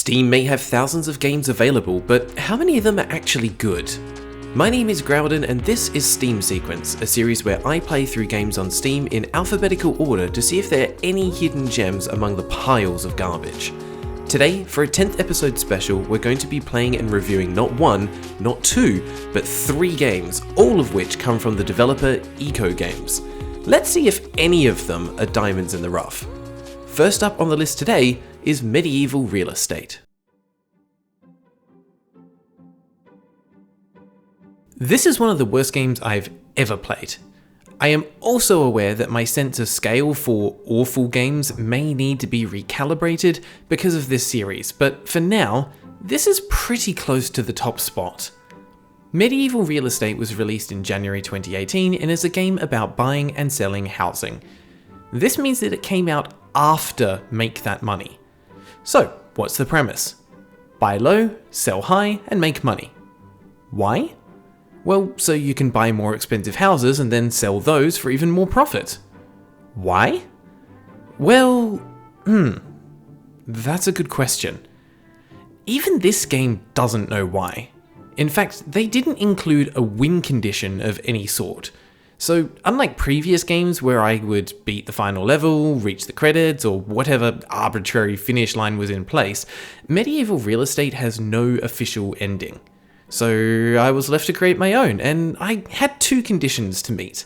Steam may have thousands of games available, but how many of them are actually good? My name is Graeldon and this is Steam Sequence, a series where I play through games on Steam in alphabetical order to see if there are any hidden gems among the piles of garbage. Today, for a 10th episode special, we're going to be playing and reviewing not one, not two, but 3 games, all of which come from the developer EcoGames. Let's see if any of them are diamonds in the rough. First up on the list today is Medieval Real Estate. This is one of the worst games I've ever played. I am also aware that my sense of scale for awful games may need to be recalibrated because of this series, but for now, this is pretty close to the top spot. Medieval Real Estate was released in January 2018 and is a game about buying and selling housing. This means that it came out after Make That Money. So, what's the premise? Buy low, sell high, and make money. Why? Well, so you can buy more expensive houses and then sell those for even more profit. Why? Well, that's a good question. Even this game doesn't know why. In fact, they didn't include a win condition of any sort. So, unlike previous games where I would beat the final level, reach the credits, or whatever arbitrary finish line was in place, Medieval Real Estate has no official ending. So I was left to create my own, and I had 2 conditions to meet.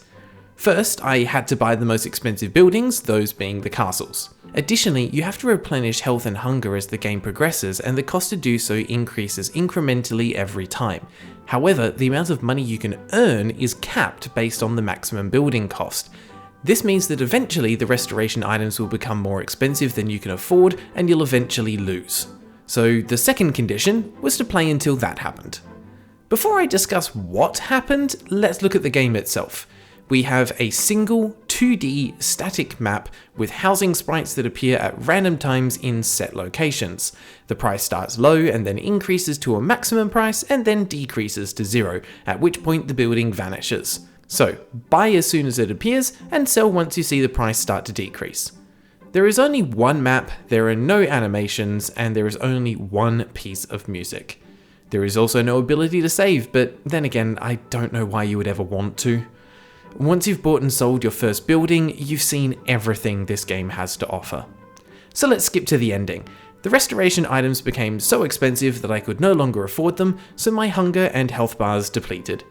First, I had to buy the most expensive buildings, those being the castles. Additionally, you have to replenish health and hunger as the game progresses, and the cost to do so increases incrementally every time. However, the amount of money you can earn is capped based on the maximum building cost. This means that eventually the restoration items will become more expensive than you can afford, and you'll eventually lose. So the second condition was to play until that happened. Before I discuss what happened, let's look at the game itself. We have a single 2D static map with housing sprites that appear at random times in set locations. The price starts low and then increases to a maximum price and then decreases to 0, at which point the building vanishes. So, buy as soon as it appears and sell once you see the price start to decrease. There is only one map, there are no animations, and there is only one piece of music. There is also no ability to save, but then again, I don't know why you would ever want to. Once you've bought and sold your first building, you've seen everything this game has to offer. So let's skip to the ending. The restoration items became so expensive that I could no longer afford them, so my hunger and health bars depleted.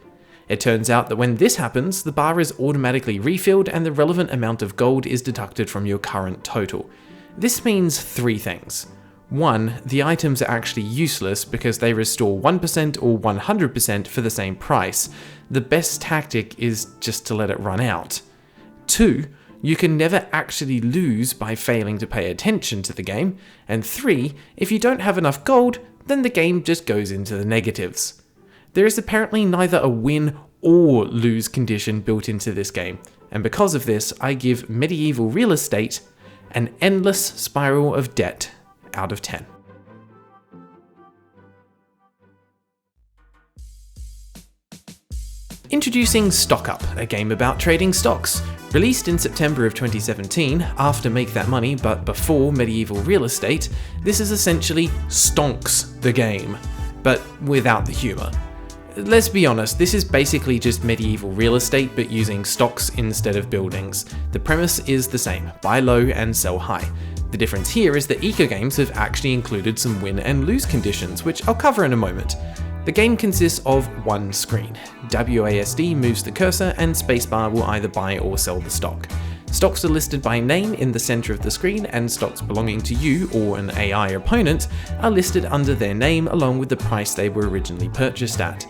It turns out that when this happens, the bar is automatically refilled and the relevant amount of gold is deducted from your current total. This means 3 things. 1, the items are actually useless because they restore 1% or 100% for the same price. The best tactic is just to let it run out. 2, you can never actually lose by failing to pay attention to the game. And 3, if you don't have enough gold, then the game just goes into the negatives. There is apparently neither a win or lose condition built into this game, and because of this, I give Medieval Real Estate an endless spiral of debt out of 10. Introducing StockUp, a game about trading stocks. Released in September of 2017, after Make That Money but before Medieval Real Estate, this is essentially Stonks the game, but without the humour. Let's be honest, this is basically just medieval real estate but using stocks instead of buildings. The premise is the same, buy low and sell high. The difference here is that EcoGames have actually included some win and lose conditions, which I'll cover in a moment. The game consists of one screen. WASD moves the cursor and spacebar will either buy or sell the stock. Stocks are listed by name in the center of the screen, and stocks belonging to you or an AI opponent are listed under their name along with the price they were originally purchased at.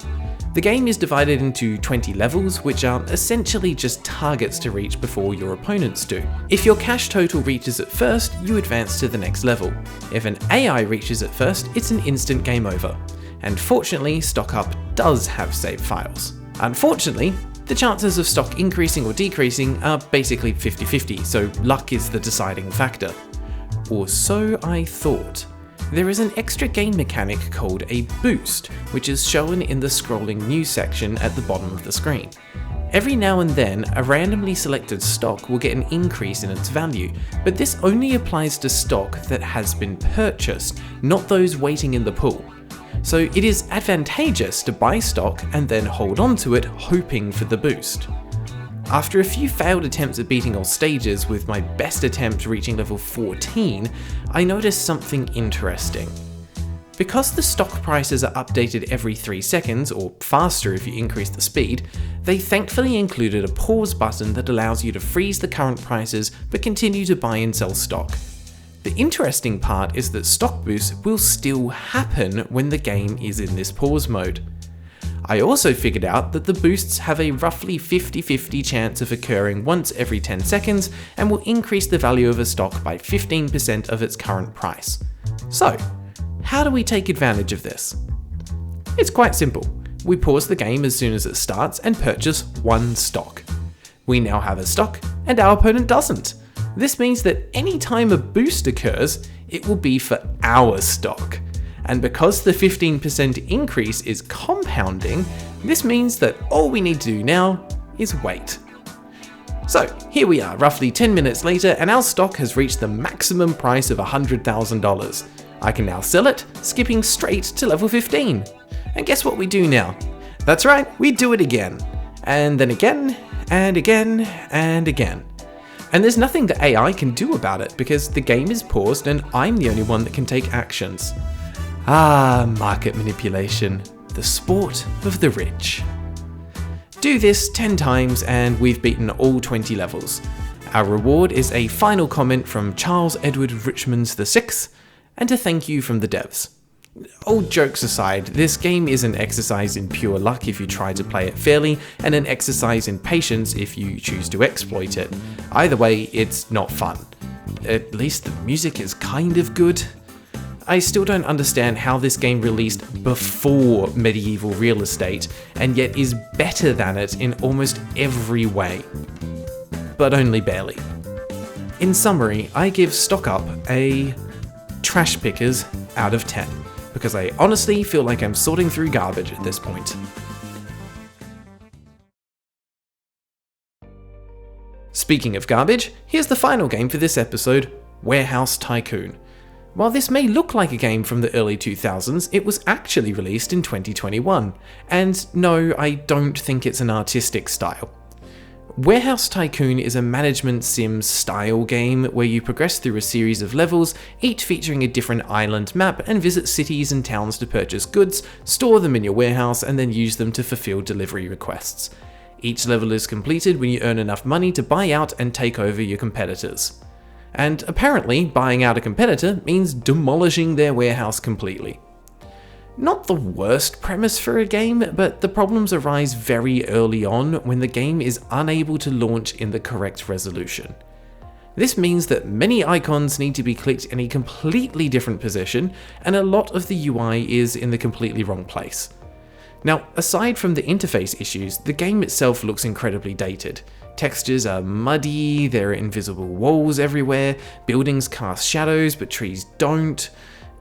The game is divided into 20 levels, which are essentially just targets to reach before your opponents do. If your cash total reaches it first, you advance to the next level. If an AI reaches it first, it's an instant game over. And fortunately, StockUp does have save files. Unfortunately, the chances of stock increasing or decreasing are basically 50-50, so luck is the deciding factor. Or so I thought. There is an extra game mechanic called a boost, which is shown in the scrolling news section at the bottom of the screen. Every now and then, a randomly selected stock will get an increase in its value, but this only applies to stock that has been purchased, not those waiting in the pool. So it is advantageous to buy stock and then hold on to it, hoping for the boost. After a few failed attempts at beating all stages, with my best attempt reaching level 14, I noticed something interesting. Because the stock prices are updated every 3 seconds, or faster if you increase the speed, they thankfully included a pause button that allows you to freeze the current prices but continue to buy and sell stock. The interesting part is that stock boosts will still happen when the game is in this pause mode. I also figured out that the boosts have a roughly 50-50 chance of occurring once every 10 seconds and will increase the value of a stock by 15% of its current price. So, how do we take advantage of this? It's quite simple. We pause the game as soon as it starts and purchase one stock. We now have a stock, and our opponent doesn't. This means that any time a boost occurs, it will be for our stock. And because the 15% increase is compounding, this means that all we need to do now is wait. So here we are, roughly 10 minutes later, and our stock has reached the maximum price of $100,000. I can now sell it, skipping straight to level 15. And guess what we do now? That's right, we do it again. And then again, and again, and again. And there's nothing the AI can do about it because the game is paused and I'm the only one that can take actions. Ah, market manipulation, the sport of the rich. Do this 10 times and we've beaten all 20 levels. Our reward is a final comment from Charles Edward Richmonds VI, and a thank you from the devs. All jokes aside, this game is an exercise in pure luck if you try to play it fairly, and an exercise in patience if you choose to exploit it. Either way, it's not fun. At least the music is kind of good. I still don't understand how this game released before medieval real estate, and yet is better than it in almost every way. But only barely. In summary, I give StockUp a trash pickers out of 10, because I honestly feel like I'm sorting through garbage at this point. Speaking of garbage, here's the final game for this episode, Warehouse Tycoon. While this may look like a game from the early 2000s, it was actually released in 2021, and no, I don't think it's an artistic style. Warehouse Tycoon is a management sim style game where you progress through a series of levels, each featuring a different island map, and visit cities and towns to purchase goods, store them in your warehouse, and then use them to fulfill delivery requests. Each level is completed when you earn enough money to buy out and take over your competitors. And apparently, buying out a competitor means demolishing their warehouse completely. Not the worst premise for a game, but the problems arise very early on when the game is unable to launch in the correct resolution. This means that many icons need to be clicked in a completely different position, and a lot of the UI is in the completely wrong place. Now, aside from the interface issues, the game itself looks incredibly dated. Textures are muddy, there are invisible walls everywhere, buildings cast shadows but trees don't.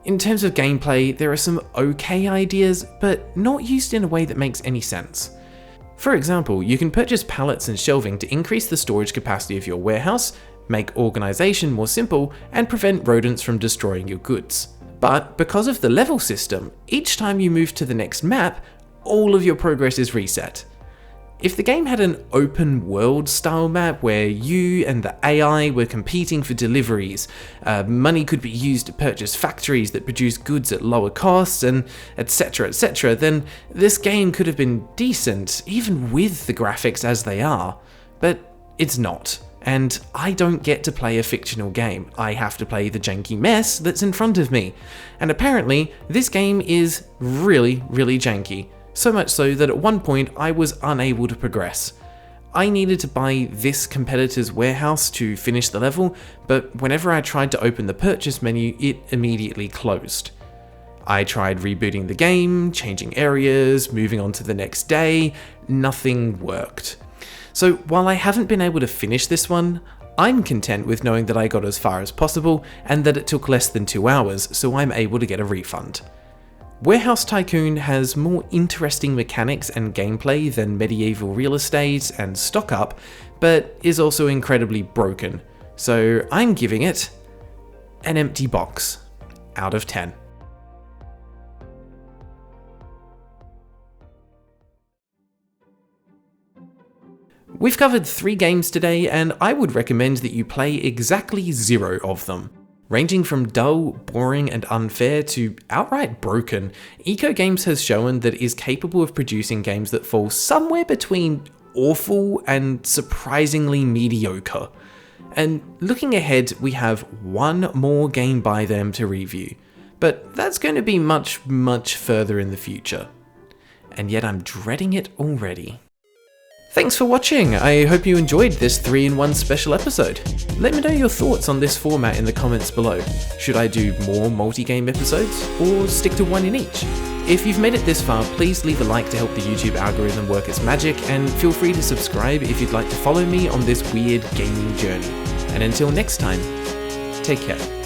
In terms of gameplay, there are some okay ideas, but not used in a way that makes any sense. For example, you can purchase pallets and shelving to increase the storage capacity of your warehouse, make organization more simple, and prevent rodents from destroying your goods. But because of the level system, each time you move to the next map, all of your progress is reset. If the game had an open world style map where you and the AI were competing for deliveries, money could be used to purchase factories that produce goods at lower costs, and etc, then this game could have been decent, even with the graphics as they are. But it's not, and I don't get to play a fictional game. I have to play the janky mess that's in front of me. And apparently, this game is really janky. So much so that at one point I was unable to progress. I needed to buy this competitor's warehouse to finish the level, but whenever I tried to open the purchase menu, it immediately closed. I tried rebooting the game, changing areas, moving on to the next day, nothing worked. So while I haven't been able to finish this one, I'm content with knowing that I got as far as possible and that it took less than 2 hours, so I'm able to get a refund. Warehouse Tycoon has more interesting mechanics and gameplay than Medieval Real Estate and StockUp, but is also incredibly broken. So I'm giving it an empty box out of 10. We've covered 3 games today, and I would recommend that you play exactly 0 of them. Ranging from dull, boring, and unfair to outright broken, EcoGames has shown that it is capable of producing games that fall somewhere between awful and surprisingly mediocre. And looking ahead, we have one more game by them to review, but that's going to be much, much further in the future. And yet I'm dreading it already. Thanks for watching, I hope you enjoyed this 3-in-1 special episode. Let me know your thoughts on this format in the comments below. Should I do more multi-game episodes, or stick to one in each? If you've made it this far, please leave a like to help the YouTube algorithm work its magic, and feel free to subscribe if you'd like to follow me on this weird gaming journey. And until next time, take care.